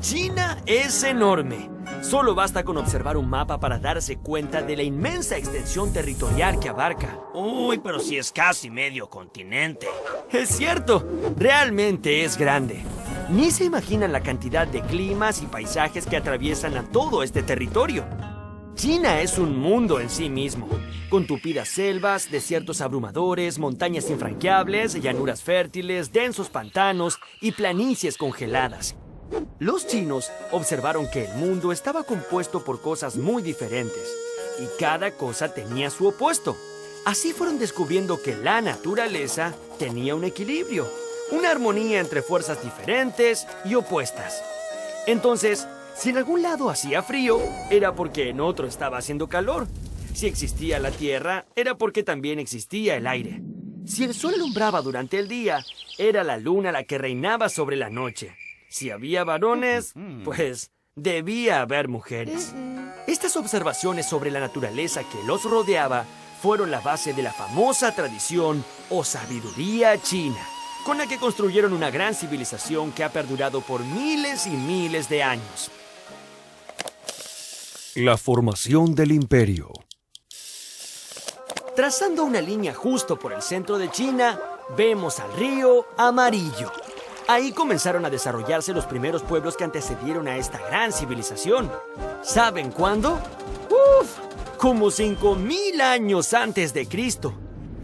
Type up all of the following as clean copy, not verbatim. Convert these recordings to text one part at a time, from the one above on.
China es enorme. Solo basta con observar un mapa para darse cuenta de la inmensa extensión territorial que abarca. Uy, pero si es casi medio continente. Es cierto, realmente es grande. Ni se imaginan la cantidad de climas y paisajes que atraviesan a todo este territorio. China es un mundo en sí mismo, con tupidas selvas, desiertos abrumadores, montañas infranqueables, llanuras fértiles, densos pantanos y planicies congeladas. Los chinos observaron que el mundo estaba compuesto por cosas muy diferentes, y cada cosa tenía su opuesto. Así fueron descubriendo que la naturaleza tenía un equilibrio, una armonía entre fuerzas diferentes y opuestas. Entonces, si en algún lado hacía frío, era porque en otro estaba haciendo calor. Si existía la tierra, era porque también existía el aire. Si el sol alumbraba durante el día, era la luna la que reinaba sobre la noche. Si había varones, pues debía haber mujeres. Estas observaciones sobre la naturaleza que los rodeaba fueron la base de la famosa tradición o sabiduría china, con la que construyeron una gran civilización que ha perdurado por miles y miles de años. La formación del imperio. Trazando una línea justo por el centro de China, vemos al río Amarillo. Ahí comenzaron a desarrollarse los primeros pueblos que antecedieron a esta gran civilización. ¿Saben cuándo? Como 5000 años antes de Cristo.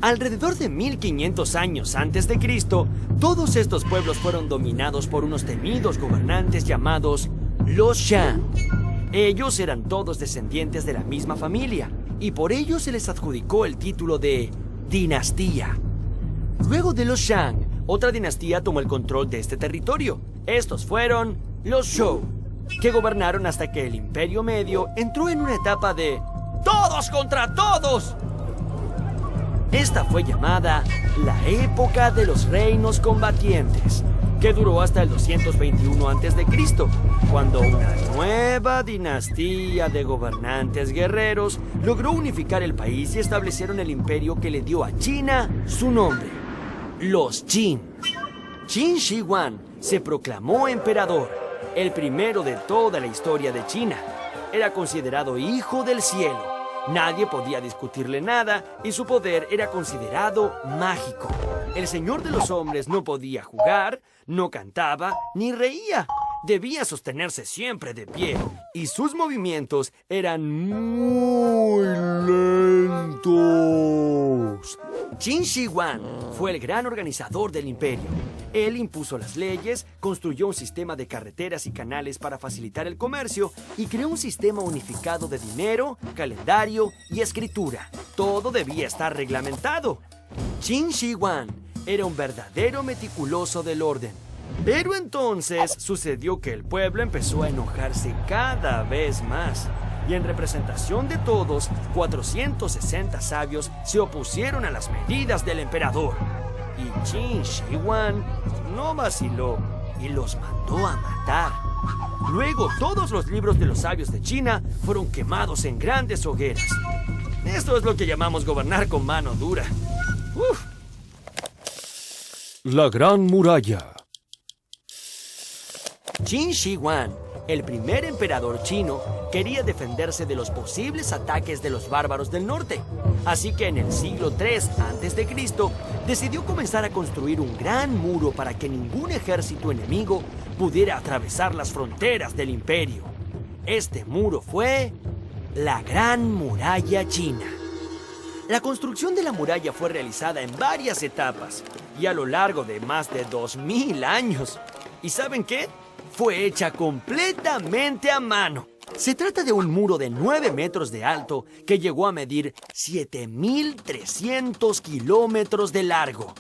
Alrededor de 1500 años antes de Cristo, todos estos pueblos fueron dominados por unos temidos gobernantes llamados los Shang. Ellos eran todos descendientes de la misma familia, y por ello se les adjudicó el título de dinastía. Luego de los Shang, otra dinastía tomó el control de este territorio. Estos fueron los Zhou, que gobernaron hasta que el Imperio Medio entró en una etapa de ¡todos contra todos! Esta fue llamada la época de los reinos combatientes, que duró hasta el 221 a.C., cuando una nueva dinastía de gobernantes guerreros logró unificar el país y establecieron el imperio que le dio a China su nombre, los Qin. Qin Shi Huang se proclamó emperador, el primero de toda la historia de China. Era considerado hijo del cielo. Nadie podía discutirle nada y su poder era considerado mágico. El señor de los hombres no podía jugar, no cantaba ni reía. Debía sostenerse siempre de pie y sus movimientos eran muy lentos. Qin Shi Huang fue el gran organizador del imperio. Él impuso las leyes, construyó un sistema de carreteras y canales para facilitar el comercio y creó un sistema unificado de dinero, calendario y escritura. Todo debía estar reglamentado. Qin Shi Huang era un verdadero meticuloso del orden. Pero entonces sucedió que el pueblo empezó a enojarse cada vez más. Y en representación de todos, 460 sabios se opusieron a las medidas del emperador. Y Qin Shi Huang no vaciló y los mandó a matar. Luego todos los libros de los sabios de China fueron quemados en grandes hogueras. Esto es lo que llamamos gobernar con mano dura. La Gran Muralla. Qin Shi Huang, el primer emperador chino, quería defenderse de los posibles ataques de los bárbaros del norte. Así que en el siglo III a.C. decidió comenzar a construir un gran muro para que ningún ejército enemigo pudiera atravesar las fronteras del imperio. Este muro fue la Gran Muralla China. La construcción de la muralla fue realizada en varias etapas y a lo largo de más de 2000 años. ¿Y saben qué? Fue hecha completamente a mano. Se trata de un muro de 9 metros de alto que llegó a medir 7.300 kilómetros de largo,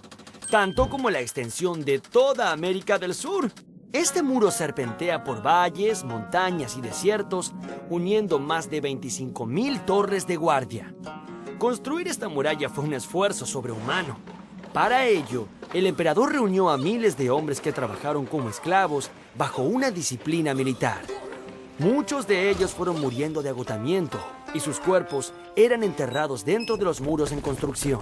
tanto como la extensión de toda América del Sur. Este muro serpentea por valles, montañas y desiertos, uniendo más de 25.000 torres de guardia. Construir esta muralla fue un esfuerzo sobrehumano. Para ello, el emperador reunió a miles de hombres que trabajaron como esclavos bajo una disciplina militar. Muchos de ellos fueron muriendo de agotamiento y sus cuerpos eran enterrados dentro de los muros en construcción.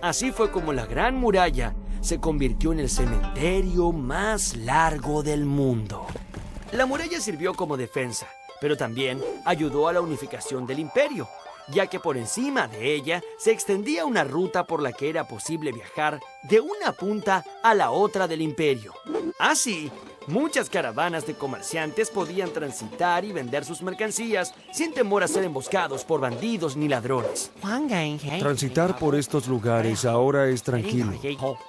Así fue como la Gran Muralla se convirtió en el cementerio más largo del mundo. La muralla sirvió como defensa, pero también ayudó a la unificación del imperio, ya que por encima de ella se extendía una ruta por la que era posible viajar de una punta a la otra del imperio. Así, muchas caravanas de comerciantes podían transitar y vender sus mercancías sin temor a ser emboscados por bandidos ni ladrones. Transitar por estos lugares ahora es tranquilo.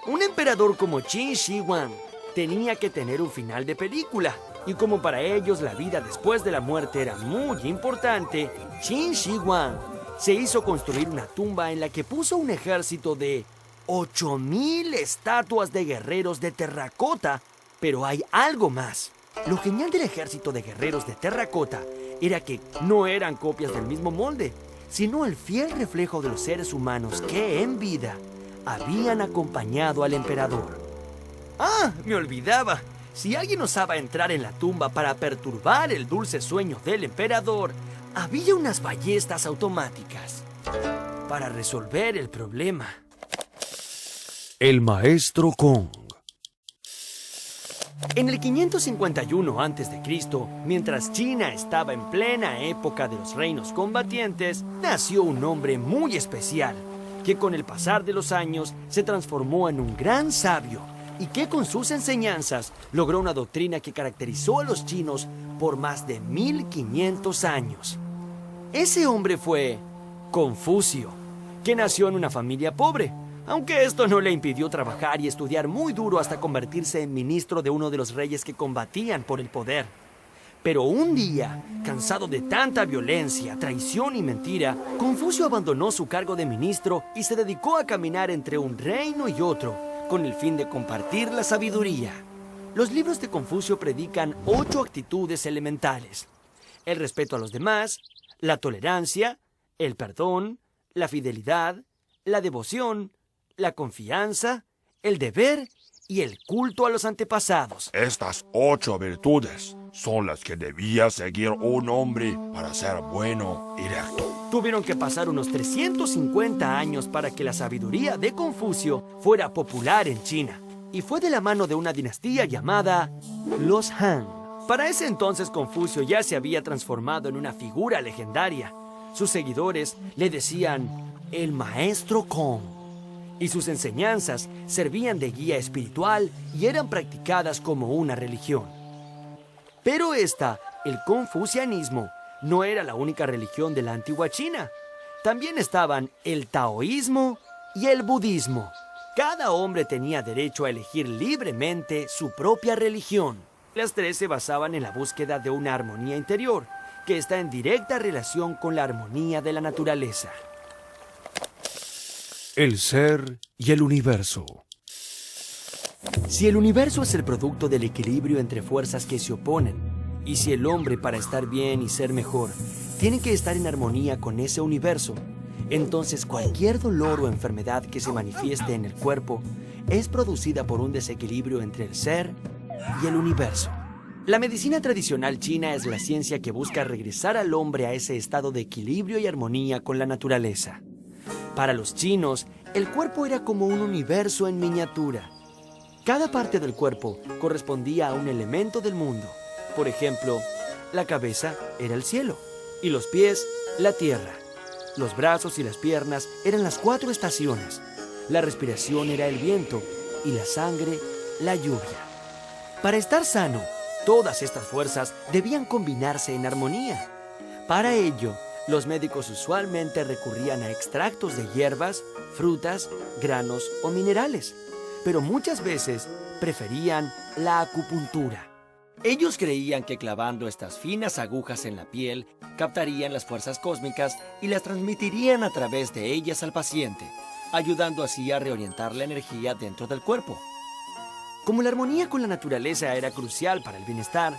Un emperador como Qin Shi Huang tenía que tener un final de película, y como para ellos la vida después de la muerte era muy importante, Qin Shi Huang se hizo construir una tumba en la que puso un ejército de 8,000 estatuas de guerreros de terracota. Pero hay algo más. Lo genial del ejército de guerreros de terracota era que no eran copias del mismo molde, sino el fiel reflejo de los seres humanos que en vida habían acompañado al emperador. ¡Ah! Me olvidaba. Si alguien osaba entrar en la tumba para perturbar el dulce sueño del emperador, había unas ballestas automáticas para resolver el problema. El maestro Kong. En el 551 a.C., mientras China estaba en plena época de los reinos combatientes, nació un hombre muy especial, que con el pasar de los años se transformó en un gran sabio y que con sus enseñanzas logró una doctrina que caracterizó a los chinos por más de 1500 años. Ese hombre fue Confucio, que nació en una familia pobre, aunque esto no le impidió trabajar y estudiar muy duro hasta convertirse en ministro de uno de los reyes que combatían por el poder. Pero un día, cansado de tanta violencia, traición y mentira, Confucio abandonó su cargo de ministro y se dedicó a caminar entre un reino y otro, con el fin de compartir la sabiduría. Los libros de Confucio predican 8 actitudes elementales: el respeto a los demás, la tolerancia, el perdón, la fidelidad, la devoción, la confianza, el deber y el culto a los antepasados. Estas 8 virtudes son las que debía seguir un hombre para ser bueno y recto. Tuvieron que pasar unos 350 años para que la sabiduría de Confucio fuera popular en China, y fue de la mano de una dinastía llamada los Han. Para ese entonces Confucio ya se había transformado en una figura legendaria. Sus seguidores le decían el maestro Kong, y sus enseñanzas servían de guía espiritual y eran practicadas como una religión. Pero el confucianismo, no era la única religión de la antigua China. También estaban el taoísmo y el budismo. Cada hombre tenía derecho a elegir libremente su propia religión. Las 3 se basaban en la búsqueda de una armonía interior, que está en directa relación con la armonía de la naturaleza. El ser y el universo. Si el universo es el producto del equilibrio entre fuerzas que se oponen, y si el hombre, para estar bien y ser mejor, tiene que estar en armonía con ese universo, entonces cualquier dolor o enfermedad que se manifieste en el cuerpo es producida por un desequilibrio entre el ser y el universo. La medicina tradicional china es la ciencia que busca regresar al hombre a ese estado de equilibrio y armonía con la naturaleza. Para los chinos, el cuerpo era como un universo en miniatura. Cada parte del cuerpo correspondía a un elemento del mundo. Por ejemplo, la cabeza era el cielo, y los pies, la tierra. Los brazos y las piernas eran las 4 estaciones. La respiración era el viento, y la sangre, la lluvia. Para estar sano, todas estas fuerzas debían combinarse en armonía. Para ello, los médicos usualmente recurrían a extractos de hierbas, frutas, granos o minerales, pero muchas veces preferían la acupuntura. Ellos creían que clavando estas finas agujas en la piel captarían las fuerzas cósmicas y las transmitirían a través de ellas al paciente, ayudando así a reorientar la energía dentro del cuerpo. Como la armonía con la naturaleza era crucial para el bienestar,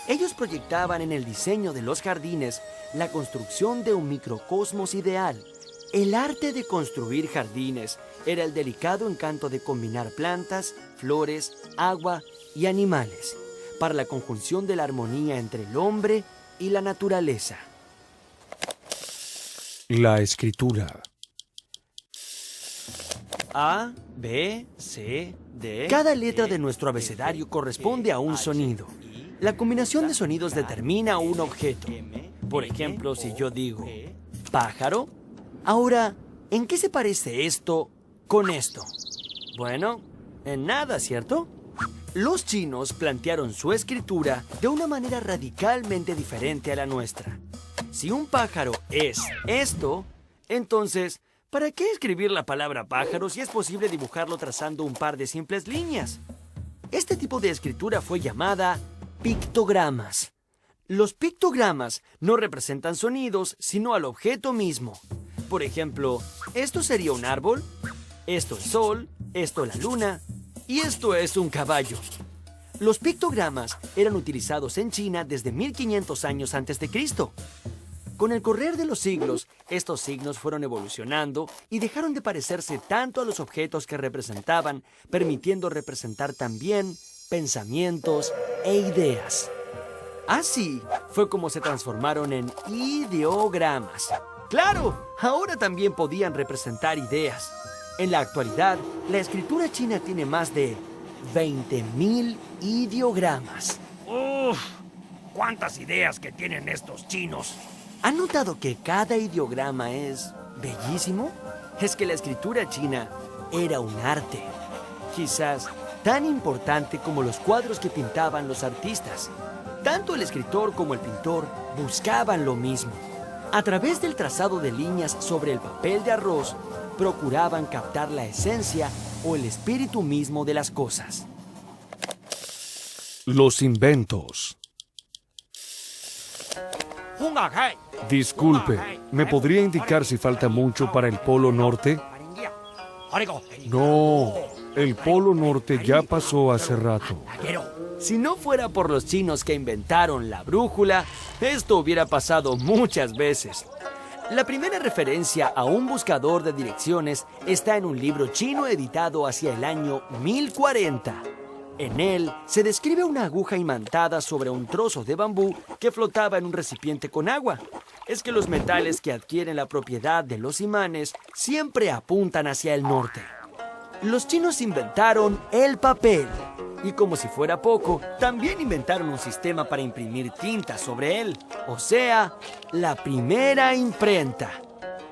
ellos proyectaban en el diseño de los jardines la construcción de un microcosmos ideal. El arte de construir jardines era el delicado encanto de combinar plantas, flores, agua y animales para la conjunción de la armonía entre el hombre y la naturaleza. La escritura. A, B, C, D. Cada letra de nuestro abecedario corresponde a un sonido. La combinación de sonidos determina un objeto. Por ejemplo, si yo digo pájaro, ahora, ¿en qué se parece esto con esto? Bueno, en nada, ¿cierto? Los chinos plantearon su escritura de una manera radicalmente diferente a la nuestra. Si un pájaro es esto, entonces, ¿para qué escribir la palabra pájaro si es posible dibujarlo trazando un par de simples líneas? Este tipo de escritura fue llamada pictogramas. Los pictogramas no representan sonidos, sino al objeto mismo. Por ejemplo, esto sería un árbol, esto el sol, esto la luna y esto es un caballo. Los pictogramas eran utilizados en China desde 1500 años antes de Cristo. Con el correr de los siglos, estos signos fueron evolucionando y dejaron de parecerse tanto a los objetos que representaban, permitiendo representar también pensamientos e ideas. Así fue como se transformaron en ideogramas. ¡Claro! Ahora también podían representar ideas. En la actualidad, la escritura china tiene más de 20.000 ideogramas. ¡Uf! ¿Cuántas ideas que tienen estos chinos? ¿Han notado que cada ideograma es bellísimo? Es que la escritura china era un arte. Quizás tan importante como los cuadros que pintaban los artistas. Tanto el escritor como el pintor buscaban lo mismo. A través del trazado de líneas sobre el papel de arroz, procuraban captar la esencia o el espíritu mismo de las cosas. Los inventos. Disculpe, ¿me podría indicar si falta mucho para el Polo Norte? No, el Polo Norte ya pasó hace rato. Si no fuera por los chinos que inventaron la brújula, esto hubiera pasado muchas veces. La primera referencia a un buscador de direcciones está en un libro chino editado hacia el año 1040. En él se describe una aguja imantada sobre un trozo de bambú que flotaba en un recipiente con agua. Es que los metales que adquieren la propiedad de los imanes siempre apuntan hacia el norte. Los chinos inventaron el papel. Y como si fuera poco, también inventaron un sistema para imprimir tinta sobre él. O sea, la primera imprenta.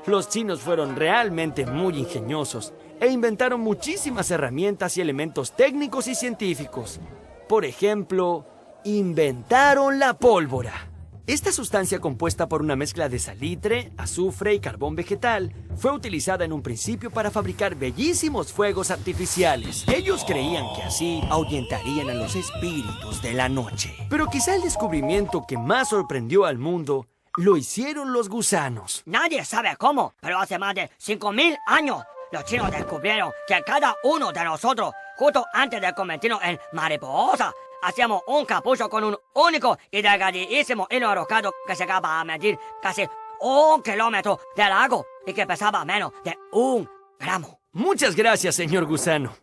Los chinos fueron realmente muy ingeniosos e inventaron muchísimas herramientas y elementos técnicos y científicos. Por ejemplo, inventaron la pólvora. Esta sustancia compuesta por una mezcla de salitre, azufre y carbón vegetal fue utilizada en un principio para fabricar bellísimos fuegos artificiales. Ellos creían que así ahuyentarían a los espíritus de la noche. Pero quizá el descubrimiento que más sorprendió al mundo lo hicieron los gusanos. Nadie sabe cómo, pero hace más de 5.000 años los chinos descubrieron que cada uno de nosotros, justo antes de convertirnos en mariposa, hacíamos un capucho con un único y delgadísimo hilo enroscado que llegaba a medir casi 1 kilómetro de largo y que pesaba menos de 1 gramo. Muchas gracias, señor gusano.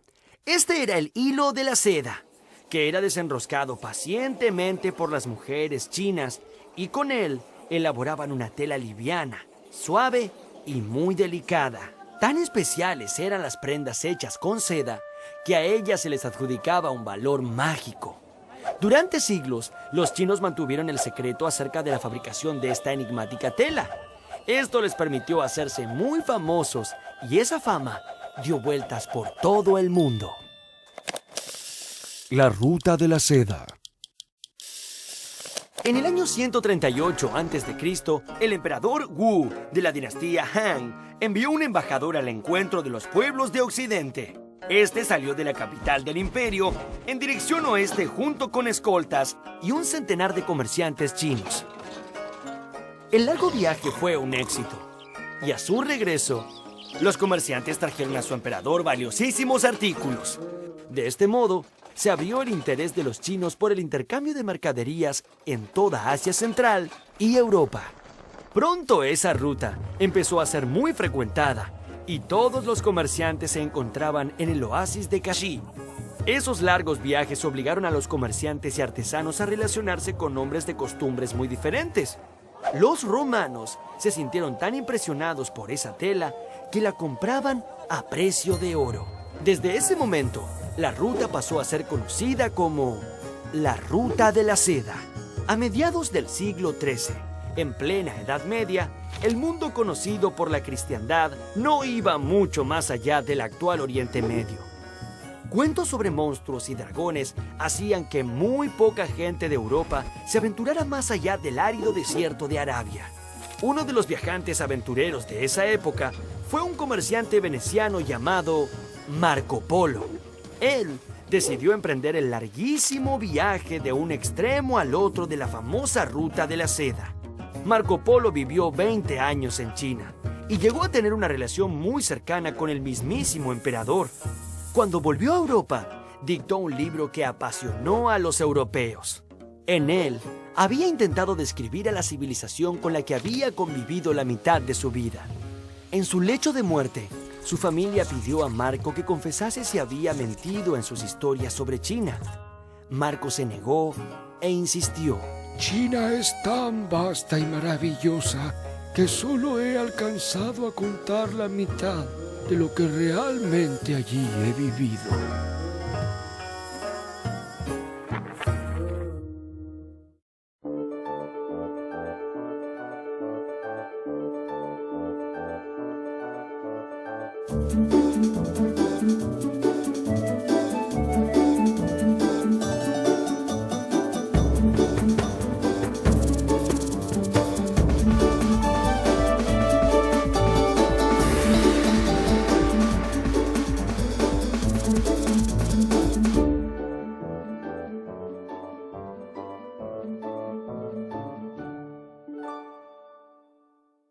Este era el hilo de la seda, que era desenroscado pacientemente por las mujeres chinas y con él elaboraban una tela liviana, suave y muy delicada. Tan especiales eran las prendas hechas con seda que a ellas se les adjudicaba un valor mágico. Durante siglos, los chinos mantuvieron el secreto acerca de la fabricación de esta enigmática tela. Esto les permitió hacerse muy famosos y esa fama dio vueltas por todo el mundo. La ruta de la seda. En el año 138 a.C., el emperador Wu de la dinastía Han envió un embajador al encuentro de los pueblos de Occidente. Este salió de la capital del imperio en dirección oeste junto con escoltas y un centenar de comerciantes chinos. El largo viaje fue un éxito y a su regreso, los comerciantes trajeron a su emperador valiosísimos artículos. De este modo, se abrió el interés de los chinos por el intercambio de mercaderías en toda Asia Central y Europa. Pronto esa ruta empezó a ser muy frecuentada y todos los comerciantes se encontraban en el oasis de Kashi. Esos largos viajes obligaron a los comerciantes y artesanos a relacionarse con hombres de costumbres muy diferentes. Los romanos se sintieron tan impresionados por esa tela que la compraban a precio de oro. Desde ese momento, la ruta pasó a ser conocida como La Ruta de la Seda. A mediados del siglo XIII, en plena Edad Media, el mundo conocido por la cristiandad no iba mucho más allá del actual Oriente Medio. Cuentos sobre monstruos y dragones hacían que muy poca gente de Europa se aventurara más allá del árido desierto de Arabia. Uno de los viajantes aventureros de esa época fue un comerciante veneciano llamado Marco Polo. Él decidió emprender el larguísimo viaje de un extremo al otro de la famosa Ruta de la Seda. Marco Polo vivió 20 años en China y llegó a tener una relación muy cercana con el mismísimo emperador. Cuando volvió a Europa, dictó un libro que apasionó a los europeos. En él, había intentado describir a la civilización con la que había convivido la mitad de su vida. En su lecho de muerte, su familia pidió a Marco que confesase si había mentido en sus historias sobre China. Marco se negó e insistió. China es tan vasta y maravillosa que solo he alcanzado a contar la mitad de lo que realmente allí he vivido.